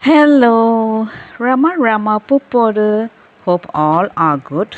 Hello, Rama Rama Pupodu. Hope all are good,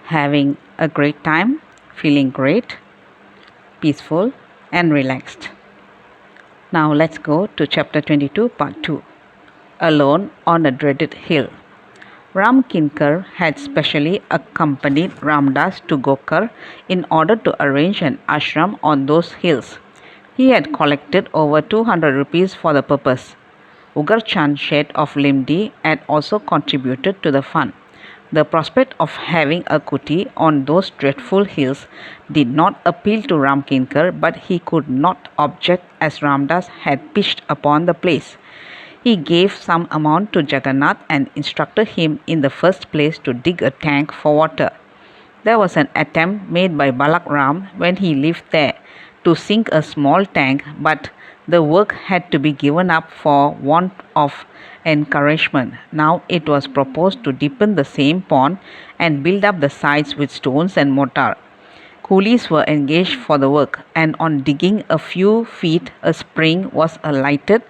having a great time, feeling great, peaceful, and relaxed. Now let's go to chapter 22, part 2. Alone on a dreaded hill. Ram Kinkar had specially accompanied Ramdas to Gohkar in order to arrange an ashram on those hills. He had collected over 200 rupees for the purpose. Ugar Chand Shet of Limdi had also contributed to the fund. The prospect of having a kuti on those dreadful hills did not appeal to Ram Kinkar, but he could not object as Ramdas had pitched upon the place. He gave some amount to Jagannath and instructed him in the first place to dig a tank for water. There was an attempt made by Balak Ram when he lived there to sink a small tank, but the work had to be given up for want of encouragement. Now it was proposed to deepen the same pond and build up the sides with stones and mortar. Coolies were engaged for the work, and on digging a few feet, a spring was lighted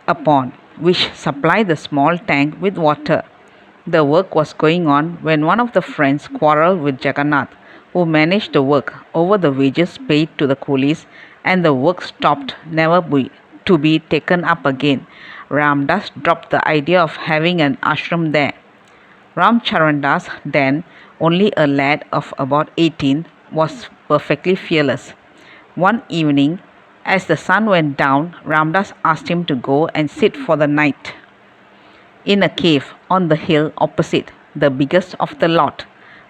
upon, which supplied the small tank with water. The work was going on when one of the friends quarreled with Jagannath, who managed the work, over the wages paid to the coolies, and the work stopped, never to be taken up again. Ramdas dropped the idea of having an ashram there. Ramcharandas, then only a lad of about 18, was perfectly fearless. One evening, as the sun went down, Ramdas asked him to go and sit for the night in a cave on the hill opposite, the biggest of the lot.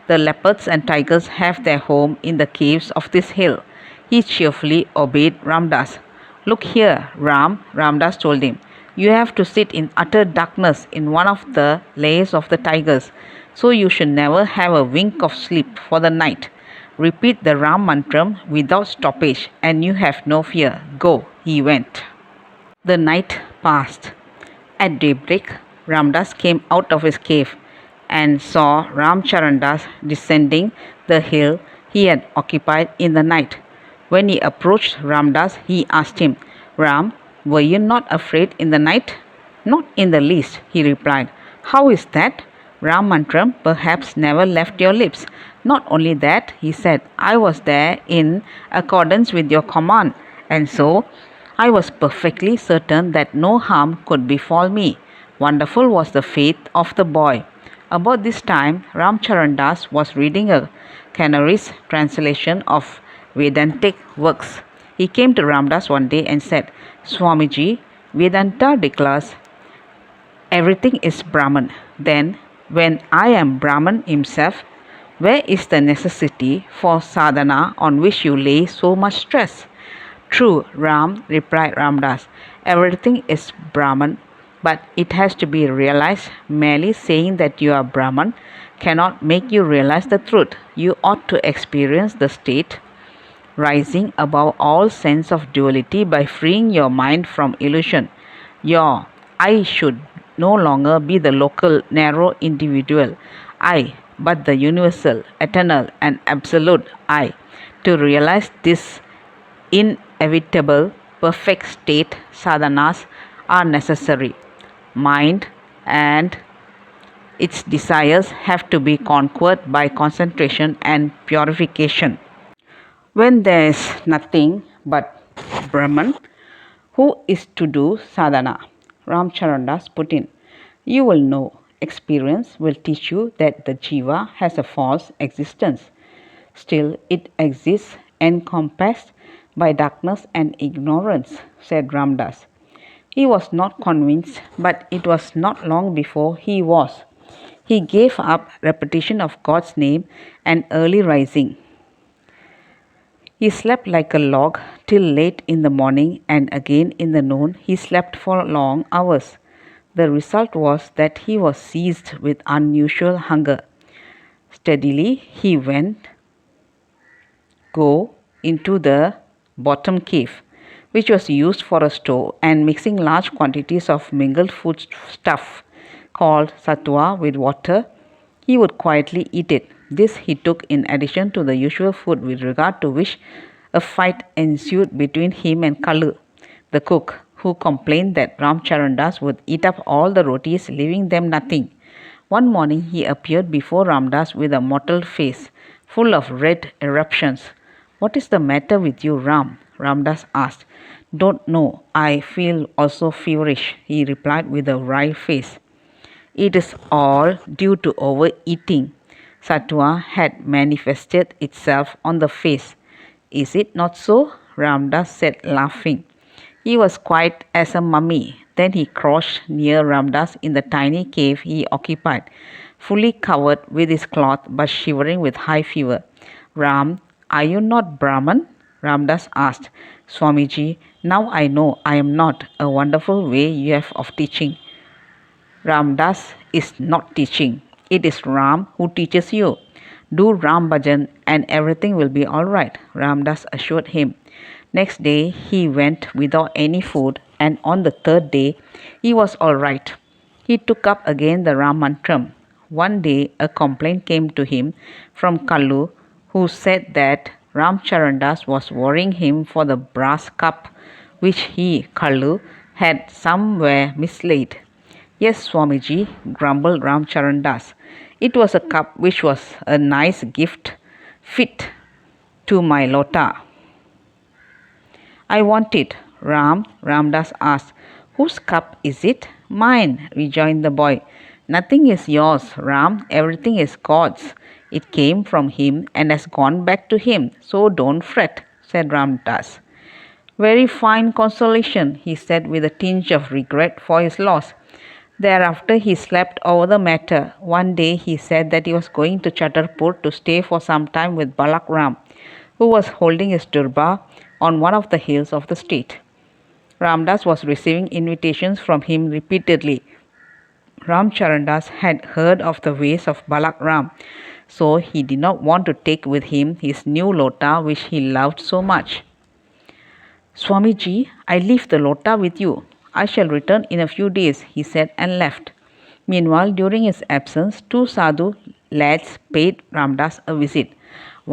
The leopards and tigers have their home in the caves of this hill. He cheerfully obeyed Ramdas. Look here, Ram, Ramdas told him. You have to sit in utter darkness in one of the lairs of the tigers, so you should never have a wink of sleep for the night. Repeat the Ram mantram without stoppage, and you have no fear. Go, he went. The night passed. At daybreak, Ramdas came out of his cave and saw Ramcharandas descending the hill he had occupied in the night. When he approached Ramdas, he asked him, Ram, were you not afraid in the night? Not in the least, he replied. How is that? Ram mantram perhaps never left your lips. Not only that, he said, I was there in accordance with your command, and so I was perfectly certain that no harm could befall me. Wonderful was the faith of the boy. About this time, Ramcharandas was reading a Canarese translation of Vedantic works. He came to Ramdas one day and said, Swamiji, Vedanta declares everything is Brahman. Then, when I am Brahman himself, where is the necessity for sadhana on which you lay so much stress? True, Ram, replied Ramdas. Everything is Brahman, but it has to be realized. Merely saying that you are Brahman cannot make you realize the truth. You ought to experience the state rising above all sense of duality by freeing your mind from illusion. Your I should no longer be the local, narrow individual I, but the universal, eternal, and absolute I. To realize this inevitable, perfect state, sadhanas are necessary. Mind and its desires have to be conquered by concentration and purification. When there is nothing but Brahman, who is to do sadhana? Ramcharandas put in. You will know. Experience will teach you that the jiva has a false existence. Still, it exists encompassed by darkness and ignorance, said Ramdas. He was not convinced, but it was not long before he was. He gave up repetition of God's name and early rising. He slept like a log till late in the morning, and again in the noon he slept for long hours. The result was that he was seized with unusual hunger. Steadily he went go into the bottom cave, which was used for a store, and mixing large quantities of mingled food stuff called satwa with water, he would quietly eat it. This he took in addition to the usual food, with regard to which a fight ensued between him and Kalu, the cook, who complained that Ramcharandas would eat up all the rotis, leaving them nothing. One morning he appeared before Ramdas with a mottled face, full of red eruptions. "What is the matter with you, Ram?" Ramdas asked. "Don't know. I feel also feverish," he replied with a wry face. "It is all due to overeating. Sattva had manifested itself on the face. Is it not so?" Ramdas said, laughing. He was quiet as a mummy. Then he crouched near Ramdas in the tiny cave he occupied, fully covered with his cloth but shivering with high fever. "Ram, are you not Brahman?" Ramdas asked. "Swamiji, now I know I am not. A wonderful way you have of teaching." "Ramdas is not teaching. It is Ram who teaches you. Do Ram Bhajan and everything will be all right," Ramdas assured him. Next day he went without any food, and on the third day he was all right. He took up again the Ram Mantram. One day a complaint came to him from Kallu, who said that Ramcharandas was worrying him for the brass cup which he, Kallu, had somewhere mislaid. "Yes, Swamiji," grumbled Ramcharandas. "It was a cup which was a nice gift fit to my lota. I want it." Ramdas asked. "Whose cup is it?" "Mine," rejoined the boy. "Nothing is yours, Ram. Everything is God's. It came from him and has gone back to him. So don't fret," said Ramdas. "Very fine consolation," he said with a tinge of regret for his loss. Thereafter he slept over the matter. One day he said that he was going to Chatarpur to stay for some time with Balak Ram, who was holding his durbar on one of the hills of the state. Ramdas was receiving invitations from him repeatedly. Ramcharandas had heard of the ways of Balak Ram, so he did not want to take with him his new lota which he loved so much. "Swamiji, I leave the lota with you. I shall return in a few days," he said, and left. Meanwhile, during his absence, two sadhu lads paid Ramdas a visit.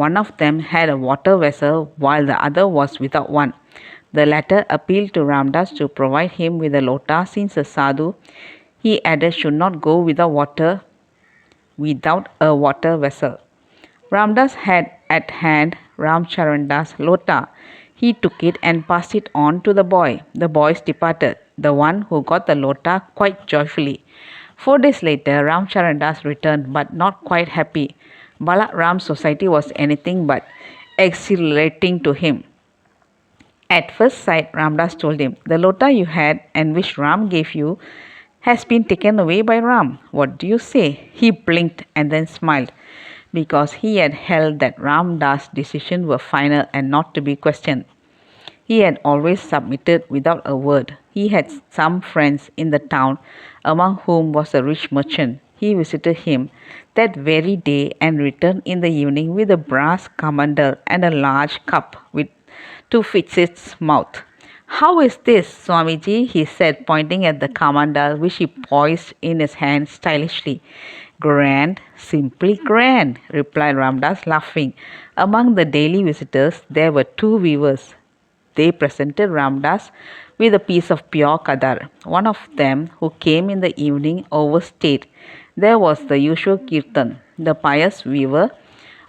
One of them had a water vessel while the other was without one. The latter appealed to Ramdas to provide him with a lota, since a sadhu, he added, should not go without a water vessel. Ramdas had at hand Ramcharandas' lota. He took it and passed it on to the boy. The boys departed, the one who got the lota quite joyfully. 4 days later, Ramcharandas returned, but not quite happy. Balak Ram's society was anything but exhilarating to him. At first sight, Ramdas told him, "The lota you had and which Ram gave you has been taken away by Ram. What do you say?" He blinked and then smiled, because he had held that Ramdas' decisions were final and not to be questioned. He had always submitted without a word. He had some friends in the town, among whom was a rich merchant. He visited him that very day and returned in the evening with a brass kamandal and a large cup to fit its mouth. "How is this, Swamiji?" he said, pointing at the kamandal which he poised in his hand stylishly. "Grand, simply grand," replied Ramdas, laughing. Among the daily visitors there were two weavers. They presented Ramdas with a piece of pure kadar. One of them, who came in the evening, overstayed. There was the usual kirtan. The pious weaver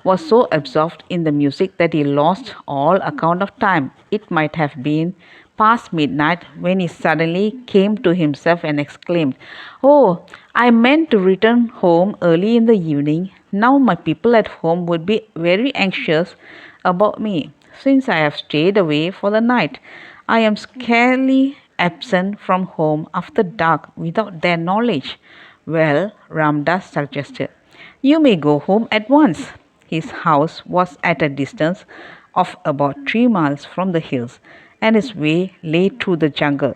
was so absorbed in the music that he lost all account of time. It might have been past midnight when he suddenly came to himself and exclaimed, "Oh, I meant to return home early in the evening. Now my people at home would be very anxious about me, since I have stayed away for the night. I am scarcely absent from home after dark without their knowledge." "Well," Ramdas suggested, "you may go home at once." His house was at a distance of about 3 miles from the hills, and his way lay through the jungle.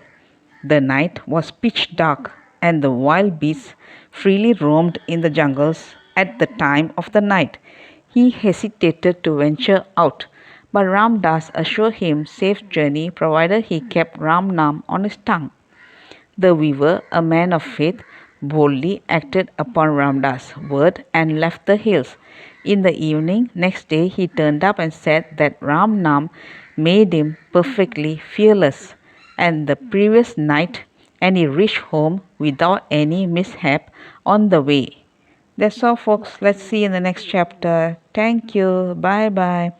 The night was pitch dark, and the wild beasts freely roamed in the jungles at the time of the night. He hesitated to venture out, but Ramdas assured him safe journey provided he kept Ram Nam on his tongue. The weaver, a man of faith, boldly acted upon Ramdas' word and left the hills. In the evening next day he turned up and said that Ram Nam made him perfectly fearless, and the previous night, and he reached home without any mishap on the way. That's all, folks. Let's see in the next chapter. Thank you. Bye bye.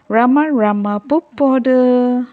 Rama Rama Pupoda.